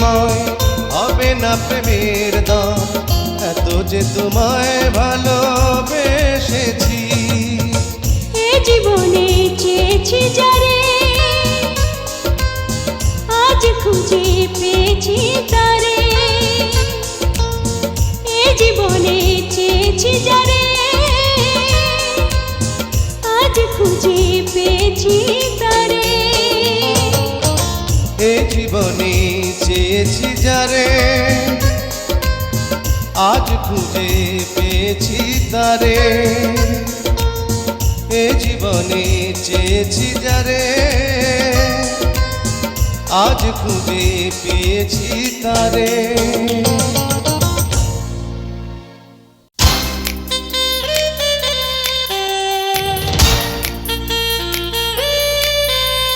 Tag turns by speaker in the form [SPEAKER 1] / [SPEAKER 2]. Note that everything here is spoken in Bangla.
[SPEAKER 1] বিনিময় হবে না প্রেমের দাম, এত যে তোমায় ভালোবেসেছি।
[SPEAKER 2] এ জীবনে চেয়েছি যারে, আজ খুঁজে পেয়েছি তারে। এ জীবনে চেয়েছি যারে, আজ খুঁজে পেয়েছি তারে।
[SPEAKER 1] এ জীবনে চেয়েছি যারে, আজ খুঁজে পেয়েছি তারে। এ জীবনে চেয়েছি যারে, আজ খুঁজে পেয়েছি তারে।